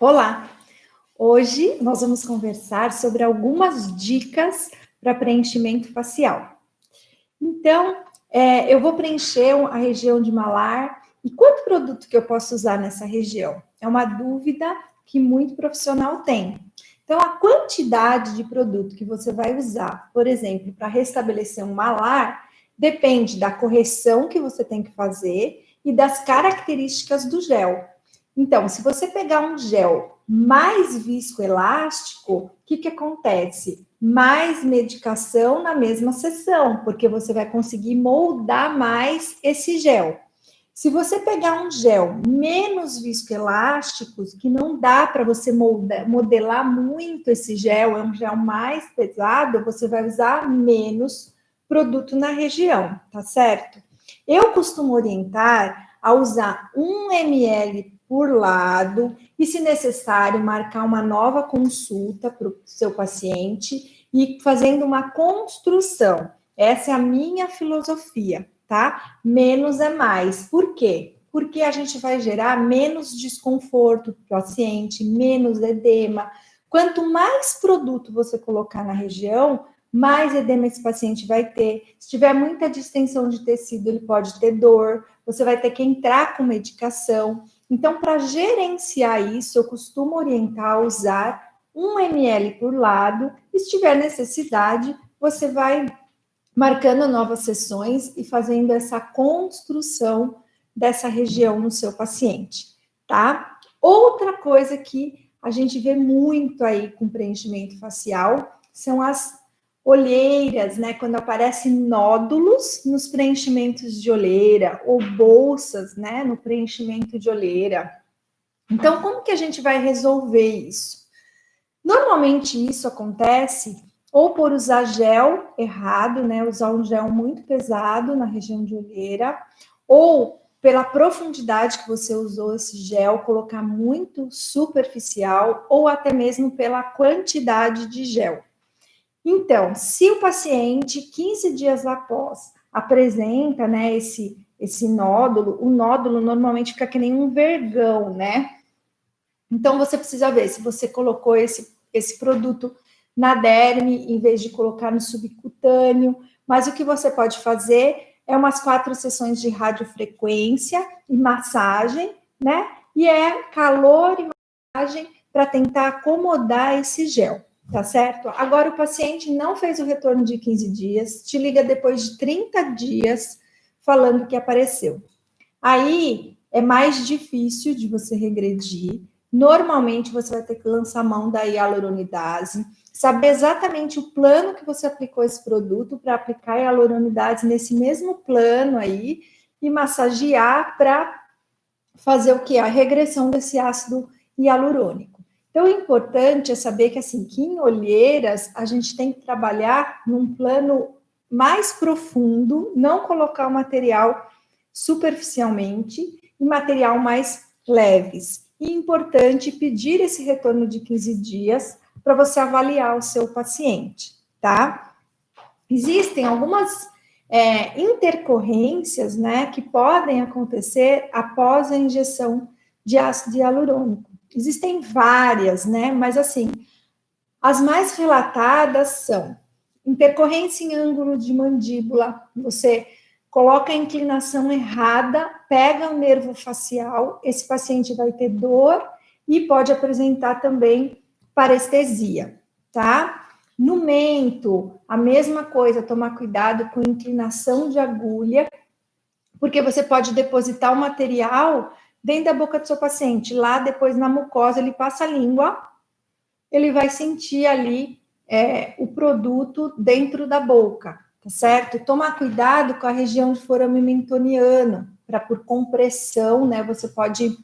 Olá! Hoje nós vamos conversar sobre algumas dicas para preenchimento facial. Então, eu vou preencher a região de malar e quanto produto que eu posso usar nessa região? É uma dúvida que muito profissional tem. Então, a quantidade de produto que você vai usar, por exemplo, para restabelecer um malar, depende da correção que você tem que fazer e das características do gel. Então, se você pegar um gel mais viscoelástico, o que acontece? Mais medicação na mesma sessão, porque você vai conseguir moldar mais esse gel. Se você pegar um gel menos viscoelásticos, que não dá para você modelar muito esse gel, é um gel mais pesado, você vai usar menos produto na região, tá certo? Eu costumo orientar a usar 1 ml por lado e, se necessário, marcar uma nova consulta para o seu paciente e fazendo uma construção. Essa é a minha filosofia, tá? Menos é mais. Por quê? Porque a gente vai gerar menos desconforto para o paciente, menos edema. Quanto mais produto você colocar na região, mais edema esse paciente vai ter. Se tiver muita distensão de tecido, ele pode ter dor, você vai ter que entrar com medicação. Então, para gerenciar isso, eu costumo orientar a usar 1 ml por lado. E se tiver necessidade, você vai marcando novas sessões e fazendo essa construção dessa região no seu paciente, tá? Outra coisa que a gente vê muito aí com preenchimento facial são as olheiras, né? Quando aparecem nódulos nos preenchimentos de olheira ou bolsas, né? No preenchimento de olheira. Então, como que a gente vai resolver isso? Normalmente isso acontece ou por usar gel errado, né? Usar um gel muito pesado na região de olheira, ou pela profundidade que você usou esse gel, colocar muito superficial, ou até mesmo pela quantidade de gel. Então, se o paciente, 15 dias após, apresenta, né, esse nódulo, o nódulo normalmente fica que nem um vergão, né? Então, você precisa ver se você colocou esse produto na derme, em vez de colocar no subcutâneo. Mas o que você pode fazer é umas 4 sessões de radiofrequência e massagem, né? E é calor e massagem para tentar acomodar esse gel, tá certo? Agora, o paciente não fez o retorno de 15 dias, te liga depois de 30 dias falando que apareceu. Aí é mais difícil de você regredir. Normalmente você vai ter que lançar mão da hialuronidase, saber exatamente o plano que você aplicou esse produto para aplicar a hialuronidase nesse mesmo plano aí e massagear para fazer o que? A regressão desse ácido hialurônico. Então, o importante é saber que, assim, que em olheiras a gente tem que trabalhar num plano mais profundo, não colocar o material superficialmente e material mais leves. E importante pedir esse retorno de 15 dias para você avaliar o seu paciente, tá? Existem algumas intercorrências, né, que podem acontecer após a injeção de ácido hialurônico. Existem várias, né, mas assim, as mais relatadas são intercorrência em ângulo de mandíbula, você coloca a inclinação errada, pega o nervo facial, esse paciente vai ter dor e pode apresentar também parestesia, tá? No mento, a mesma coisa, tomar cuidado com inclinação de agulha, porque você pode depositar o material dentro da boca do seu paciente, lá depois na mucosa, ele passa a língua, ele vai sentir ali o produto dentro da boca, tá certo? Tomar cuidado com a região de forame mentoniano, para por compressão, né, você pode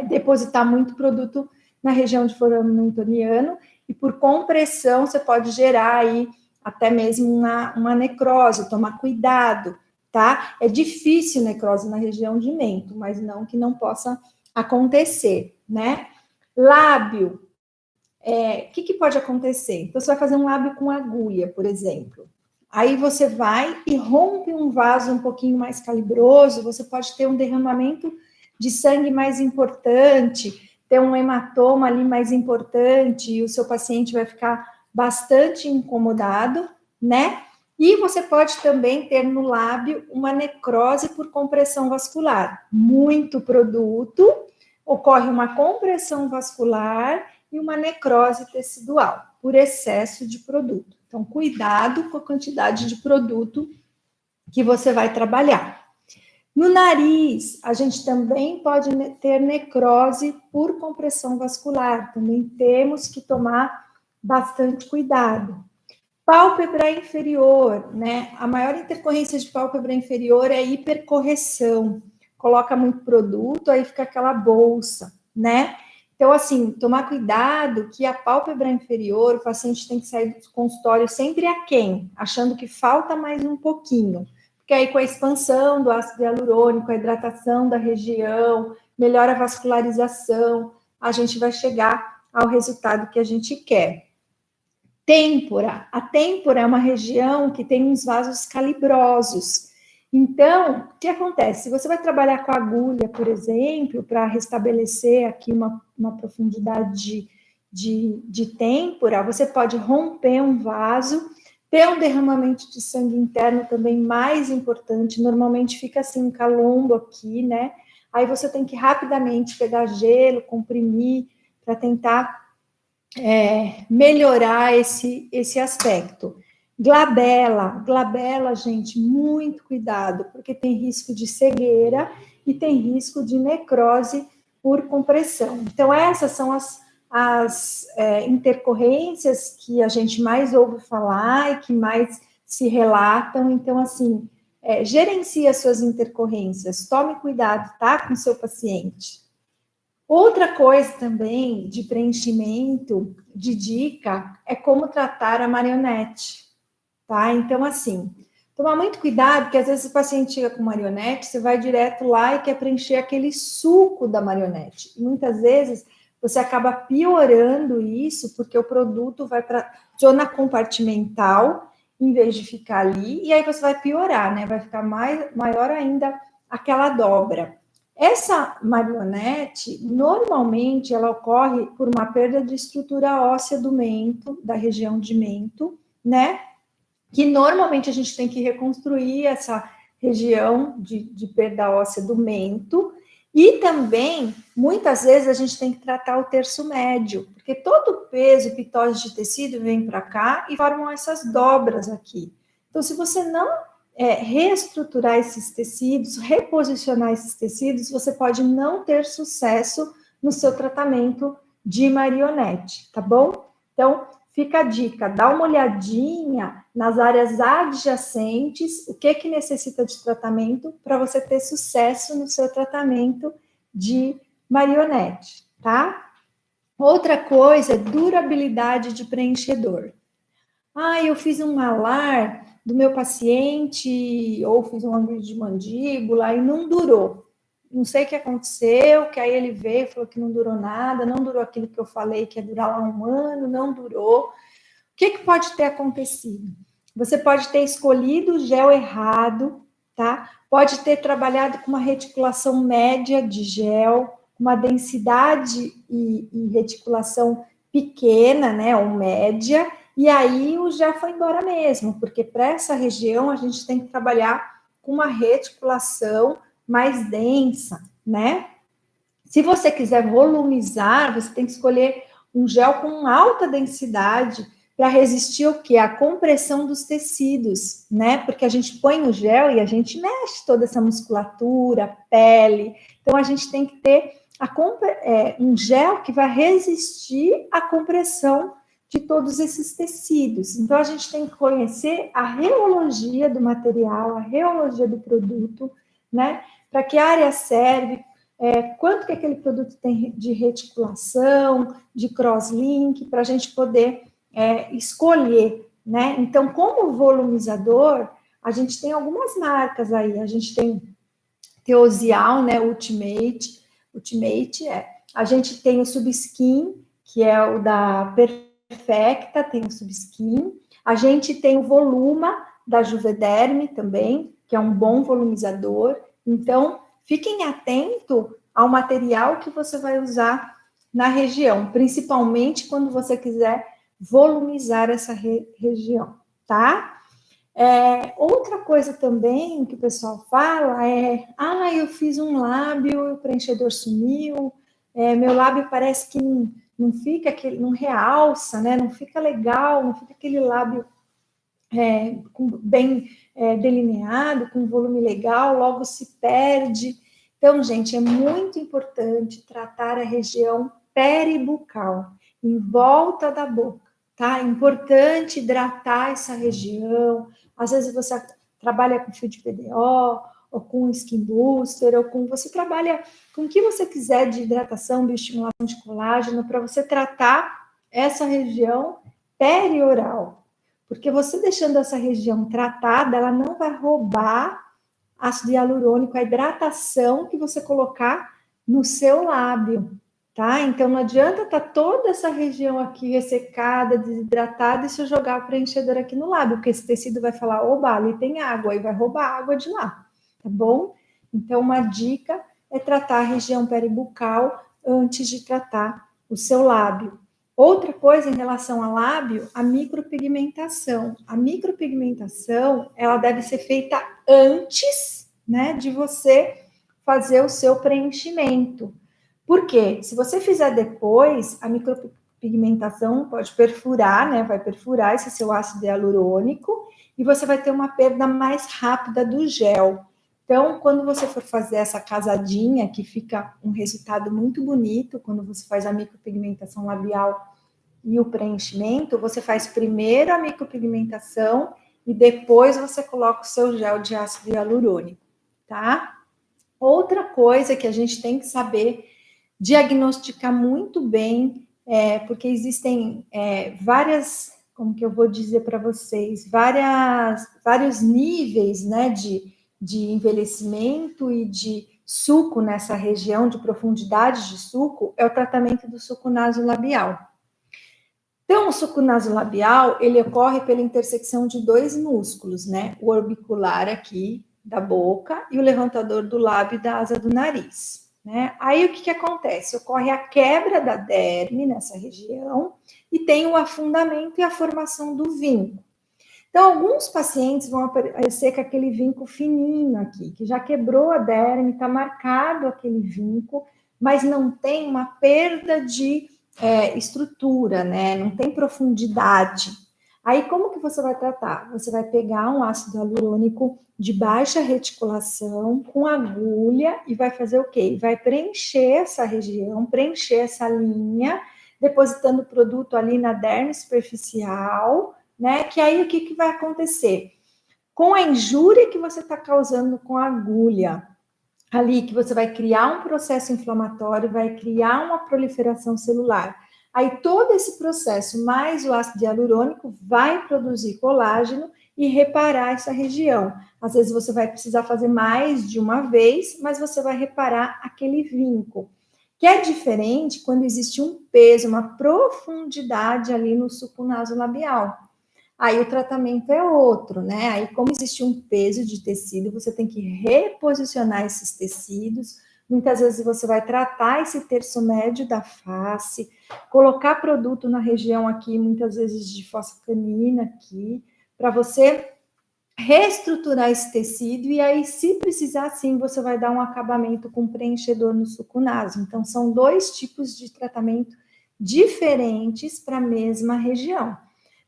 depositar muito produto na região de forame mentoniano, e por compressão você pode gerar aí até mesmo uma necrose, tomar cuidado, tá? É difícil necrose na região de mento, mas não que não possa acontecer, né? Lábio, o que pode acontecer? Então, você vai fazer um lábio com agulha, por exemplo. Aí você vai e rompe um vaso um pouquinho mais calibroso, você pode ter um derramamento de sangue mais importante, ter um hematoma ali mais importante e o seu paciente vai ficar bastante incomodado, né? E você pode também ter no lábio uma necrose por compressão vascular. Muito produto, ocorre uma compressão vascular e uma necrose tecidual por excesso de produto. Então, cuidado com a quantidade de produto que você vai trabalhar. No nariz, a gente também pode ter necrose por compressão vascular. Também temos que tomar bastante cuidado. Pálpebra inferior, né? A maior intercorrência de pálpebra inferior é hipercorreção. Coloca muito produto, aí fica aquela bolsa, né? Então, assim, tomar cuidado que a pálpebra inferior, o paciente tem que sair do consultório sempre aquém, achando que falta mais um pouquinho. Porque aí com a expansão do ácido hialurônico, a hidratação da região, melhora a vascularização, a gente vai chegar ao resultado que a gente quer. Têmpora. A têmpora é uma região que tem uns vasos calibrosos. Então, o que acontece? Se você vai trabalhar com agulha, por exemplo, para restabelecer aqui uma profundidade de têmpora, você pode romper um vaso, ter um derramamento de sangue interno também mais importante, normalmente fica assim um calombo aqui, né? Aí você tem que rapidamente pegar gelo, comprimir, para tentar melhorar esse aspecto. Glabela, gente, muito cuidado, porque tem risco de cegueira e tem risco de necrose por compressão. Então, essas são as intercorrências que a gente mais ouve falar e que mais se relatam. Então, assim, gerencie as suas intercorrências, tome cuidado, tá, com o seu paciente. Outra coisa também de preenchimento, de dica, é como tratar a marionete, tá? Então, assim, tomar muito cuidado, porque às vezes o paciente chega com marionete, você vai direto lá e quer preencher aquele suco da marionete. E muitas vezes você acaba piorando isso, porque o produto vai para zona compartimental, em vez de ficar ali, e aí você vai piorar, né? Vai ficar maior ainda aquela dobra. Essa marionete, normalmente, ela ocorre por uma perda de estrutura óssea do mento, da região de mento, né? Que normalmente a gente tem que reconstruir essa região de perda óssea do mento. E também, muitas vezes, a gente tem que tratar o terço médio, porque todo o peso e pitose de tecido vem para cá e formam essas dobras aqui. Então, se você não reestruturar esses tecidos, reposicionar esses tecidos, você pode não ter sucesso no seu tratamento de marionete, tá bom? Então, fica a dica, dá uma olhadinha nas áreas adjacentes, o que necessita de tratamento para você ter sucesso no seu tratamento de marionete, tá? Outra coisa é durabilidade de preenchedor. Eu fiz um malar do meu paciente, ou fiz um ângulo de mandíbula e não durou. Não sei o que aconteceu, que aí ele veio e falou que não durou nada, não durou aquilo que eu falei que ia durar lá 1 ano, não durou. O que pode ter acontecido? Você pode ter escolhido o gel errado, tá? Pode ter trabalhado com uma reticulação média de gel, uma densidade e reticulação pequena, né, ou média, e aí o gel foi embora mesmo, porque para essa região a gente tem que trabalhar com uma reticulação mais densa, né? Se você quiser volumizar, você tem que escolher um gel com alta densidade para resistir o quê? A compressão dos tecidos, né? Porque a gente põe o gel e a gente mexe toda essa musculatura, pele. Então, a gente tem que ter um gel que vai resistir à compressão de todos esses tecidos. Então, a gente tem que conhecer a reologia do material, a reologia do produto, né? Para que área serve, quanto que aquele produto tem de reticulação, de crosslink, para a gente poder escolher, né? Então, como volumizador, a gente tem algumas marcas aí, a gente tem Teosial, né? Ultimate, a gente tem o Subskin, que é o da Perfecta, tem o Subskin, a gente tem o Voluma, da Juvederm também, que é um bom volumizador. Então, fiquem atentos ao material que você vai usar na região, principalmente quando você quiser volumizar essa região, tá? Outra coisa também que o pessoal fala é: eu fiz um lábio, o preenchedor sumiu, meu lábio parece que não fica aquele, não realça, né? Não fica legal, não fica aquele lábio bem delineado, com volume legal, logo se perde. Então, gente, é muito importante tratar a região peribucal, em volta da boca, tá? É importante hidratar essa região. Às vezes você trabalha com fio de PDO, ou com skin booster, ou com... Você trabalha com o que você quiser de hidratação, bioestimulação de colágeno, para você tratar essa região perioral. Porque você deixando essa região tratada, ela não vai roubar ácido hialurônico, a hidratação que você colocar no seu lábio, tá? Então não adianta estar toda essa região aqui ressecada, desidratada, e se eu jogar o preenchedor aqui no lábio, porque esse tecido vai falar: oba, ali tem água, e vai roubar a água de lá, tá bom? Então uma dica é tratar a região peribucal antes de tratar o seu lábio. Outra coisa em relação ao lábio, a micropigmentação. A micropigmentação, ela deve ser feita antes, né, de você fazer o seu preenchimento. Por quê? Se você fizer depois, a micropigmentação pode perfurar, né, vai perfurar esse seu ácido hialurônico e você vai ter uma perda mais rápida do gel. Então, quando você for fazer essa casadinha, que fica um resultado muito bonito, quando você faz a micropigmentação labial e o preenchimento, você faz primeiro a micropigmentação e depois você coloca o seu gel de ácido hialurônico, tá? Outra coisa que a gente tem que saber diagnosticar muito bem, porque existem várias, como que eu vou dizer para vocês, vários níveis, né, de envelhecimento e de suco nessa região, de profundidade de suco, é o tratamento do suco nasolabial. Então, o suco nasolabial, ele ocorre pela intersecção de dois músculos, né? O orbicular aqui da boca e o levantador do lábio e da asa do nariz, né? Aí, o que acontece? Ocorre a quebra da derme nessa região e tem o afundamento e a formação do vinco. Então, alguns pacientes vão aparecer com aquele vinco fininho aqui, que já quebrou a derme, está marcado aquele vinco, mas não tem uma perda de estrutura, né? Não tem profundidade. Aí, como que você vai tratar? Você vai pegar um ácido hialurônico de baixa reticulação com agulha e vai fazer o quê? Vai preencher essa região, preencher essa linha, depositando o produto ali na derme superficial, né? Que aí o que vai acontecer? Com a injúria que você está causando com a agulha, ali que você vai criar um processo inflamatório, vai criar uma proliferação celular. Aí todo esse processo, mais o ácido hialurônico, vai produzir colágeno e reparar essa região. Às vezes você vai precisar fazer mais de uma vez, mas você vai reparar aquele vinco. Que é diferente quando existe um peso, uma profundidade ali no suco nasolabial. Aí o tratamento é outro, né? Aí, como existe um peso de tecido, você tem que reposicionar esses tecidos. Muitas vezes você vai tratar esse terço médio da face, colocar produto na região aqui, muitas vezes de fosfocanina aqui, para você reestruturar esse tecido, e aí, se precisar, sim, você vai dar um acabamento com preenchedor no suco naso. Então, são dois tipos de tratamento diferentes para a mesma região.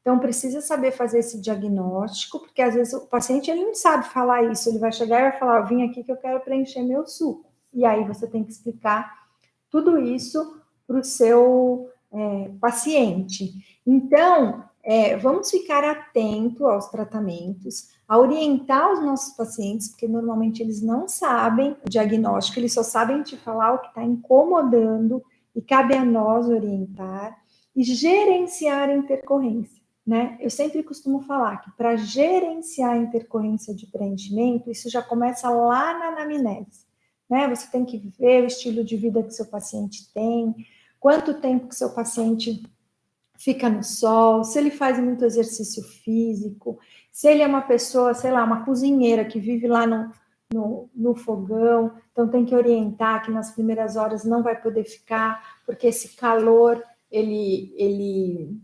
Então, precisa saber fazer esse diagnóstico, porque às vezes o paciente ele não sabe falar isso, ele vai chegar e vai falar: eu vim aqui que eu quero preencher meu suco. E aí você tem que explicar tudo isso para o seu paciente. Então, vamos ficar atento aos tratamentos, a orientar os nossos pacientes, porque normalmente eles não sabem o diagnóstico, eles só sabem te falar o que está incomodando, e cabe a nós orientar e gerenciar a intercorrência. Né? Eu sempre costumo falar que para gerenciar a intercorrência de preenchimento, isso já começa lá na anamnese. Né? Você tem que ver o estilo de vida que seu paciente tem, quanto tempo que seu paciente fica no sol, se ele faz muito exercício físico, se ele é uma pessoa, sei lá, uma cozinheira que vive lá no fogão, então tem que orientar que nas primeiras horas não vai poder ficar, porque esse calor, ele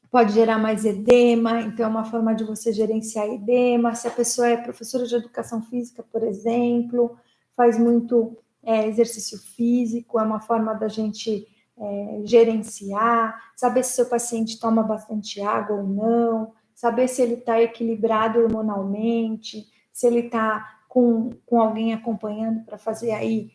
pode gerar mais edema, então é uma forma de você gerenciar edema. Se a pessoa é professora de educação física, por exemplo, faz muito exercício físico, é uma forma da gente gerenciar, saber se seu paciente toma bastante água ou não, saber se ele está equilibrado hormonalmente, se ele está com alguém acompanhando para fazer aí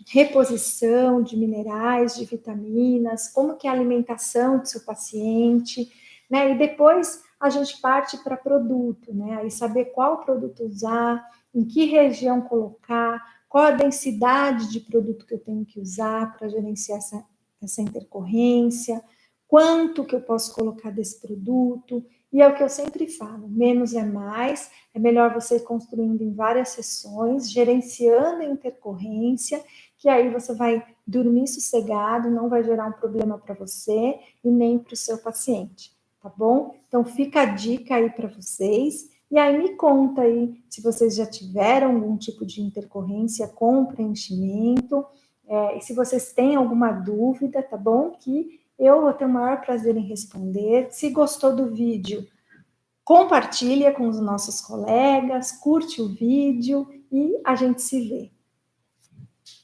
reposição de minerais, de vitaminas, como que é a alimentação do seu paciente, né? E depois a gente parte para produto, né? Aí saber qual produto usar, em que região colocar, qual a densidade de produto que eu tenho que usar para gerenciar essa intercorrência, quanto que eu posso colocar desse produto, e é o que eu sempre falo, menos é mais, é melhor você ir construindo em várias sessões, gerenciando a intercorrência, que aí você vai dormir sossegado, não vai gerar um problema para você e nem para o seu paciente, tá bom? Então fica a dica aí para vocês, e aí me conta aí se vocês já tiveram algum tipo de intercorrência com preenchimento, e se vocês têm alguma dúvida, tá bom? Que eu vou ter o maior prazer em responder. Se gostou do vídeo, compartilha com os nossos colegas, curte o vídeo e a gente se vê.